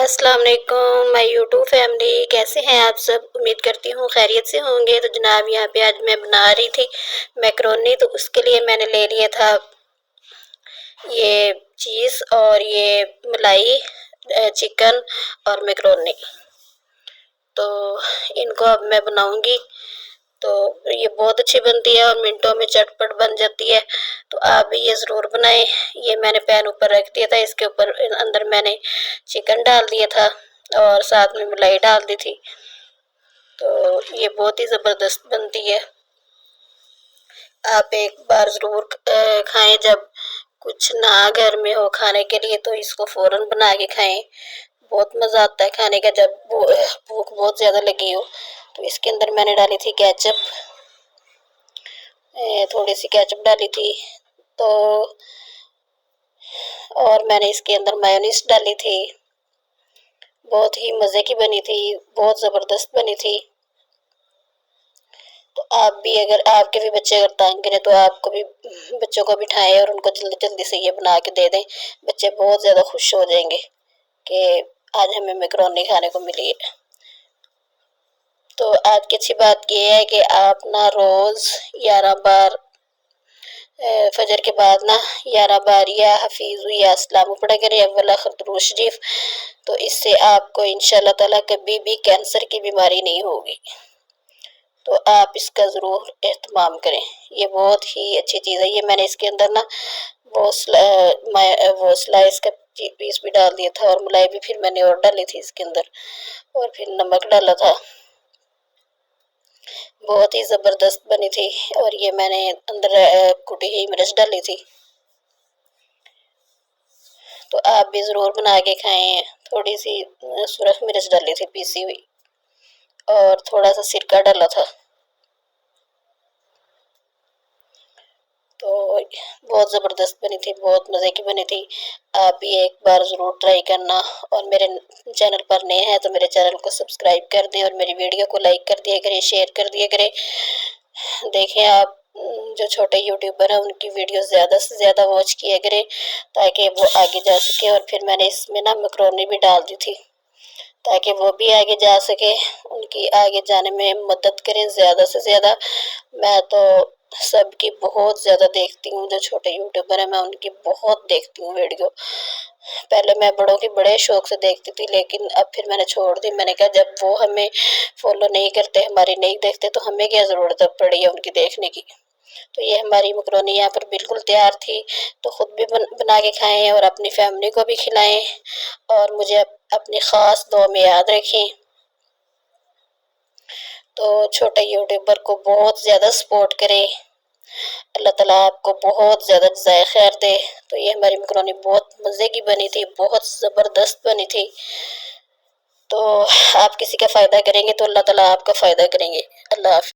السلام علیکم مائی YouTube family, کیسے ہیں آپ سب؟ امید کرتی ہوں خیریت سے ہوں گے۔ تو جناب یہاں پہ آج میں بنا رہی تھی میکرونی، تو اس کے لیے میں نے لے لیا تھا یہ چیز اور یہ ملائی، چکن اور میکرونی۔ تو ان کو اب میں بناؤں گی، تو یہ بہت اچھی بنتی ہے اور منٹوں میں چٹ پٹ بن جاتی ہے۔ تو آپ بھی یہ ضرور بنائیں۔ یہ میں نے پین اوپر رکھ دیا تھا، اس کے اوپر اندر میں نے چکن ڈال دیا تھا اور ساتھ میں ملائی ڈال دی تھی۔ تو یہ بہت ہی زبردست بنتی ہے، آپ ایک بار ضرور کھائیں۔ جب کچھ نہ گھر میں ہو کھانے کے لیے تو اس کو فوراً بنا کے کھائیں، بہت مزہ آتا ہے کھانے کا جب بھوک بہت زیادہ لگی ہو۔ تو اس کے اندر میں نے ڈالی تھی کیچپ، تھوڑی سی کیچپ ڈالی تھی، تو اور میں نے اس کے اندر میونیز ڈالی تھی، بہت ہی مزے کی بنی تھی، بہت زبردست بنی تھی۔ تو آپ بھی اگر آپ کے بھی بچے اگر تنگ کریں تو آپ کو بھی بچوں کو بٹھائیں اور ان کو جلدی جلدی سے یہ بنا کے دے دیں، بچے بہت زیادہ خوش ہو جائیں گے کہ آج ہمیں میکرونی کھانے کو ملی ہے۔ تو آج کی اچھی بات یہ ہے کہ آپ نہ روز 11 بار فجر کے بعد نا 11 بار یا حفیظ یا اسلام پڑھا کریں، اول آخر درود شریف، تو اس سے آپ کو انشاءاللہ تعالیٰ کبھی بھی کینسر کی بیماری نہیں ہوگی۔ تو آپ اس کا ضرور اہتمام کریں، یہ بہت ہی اچھی چیز ہے۔ یہ میں نے اس کے اندر نا وہ سلائس کا پیس بھی ڈال دیا تھا اور ملائی بھی پھر میں نے اور ڈالی تھی اس کے اندر، اور پھر نمک ڈالا تھا، بہت ہی زبردست بنی تھی۔ اور یہ میں نے اندر کٹی ہوئی مرچ ڈالی تھی۔ تو آپ بھی ضرور بنا کے کھائیں۔ تھوڑی سی سرخ مرچ ڈالی تھی پیسی ہوئی، اور تھوڑا سا سرکہ ڈالا تھا، تو بہت زبردست بنی تھی، بہت مزے کی بنی تھی۔ آپ بھی ایک بار ضرور ٹرائی کرنا، اور میرے چینل پر نئے ہیں تو میرے چینل کو سبسکرائب کر دیں اور میری ویڈیو کو لائک کر دیا کریں، شیئر کر دیا کریں۔ دیکھیں آپ جو چھوٹے یوٹیوبر ہیں ان کی ویڈیو زیادہ سے زیادہ واچ کیا کریں تاکہ وہ آگے جا سکے۔ اور پھر میں نے اس میں نا میکرونی بھی ڈال دی تھی تاکہ وہ بھی آگے جا سکے، ان کی آگے جانے میں مدد کریں زیادہ سے زیادہ۔ میں تو سب کی بہت زیادہ دیکھتی ہوں، جو چھوٹے یوٹیوبر ہیں میں ان کی بہت دیکھتی ہوں ویڈیو۔ پہلے میں بڑوں کی بڑے شوق سے دیکھتی تھی، لیکن اب پھر میں نے چھوڑ دی۔ میں نے کہا جب وہ ہمیں فالو نہیں کرتے، ہماری نہیں دیکھتے، تو ہمیں کیا ضرورت پڑی ہے ان کی دیکھنے کی۔ تو یہ ہماری میکرونی یہاں پر بالکل تیار تھی، تو خود بھی بنا کے کھائیں اور اپنی فیملی کو بھی کھلائیں، اور مجھے اپنی خاص دعا میں یاد رکھیں۔ تو چھوٹے یوٹیوبر کو بہت زیادہ سپورٹ کریں، اللہ تعالیٰ آپ کو بہت زیادہ جزائے خیر دے۔ تو یہ ہماری میکرونی بہت مزے کی بنی تھی، بہت زبردست بنی تھی۔ تو آپ کسی کا فائدہ کریں گے تو اللہ تعالیٰ آپ کا فائدہ کریں گے۔ اللہ حافظ۔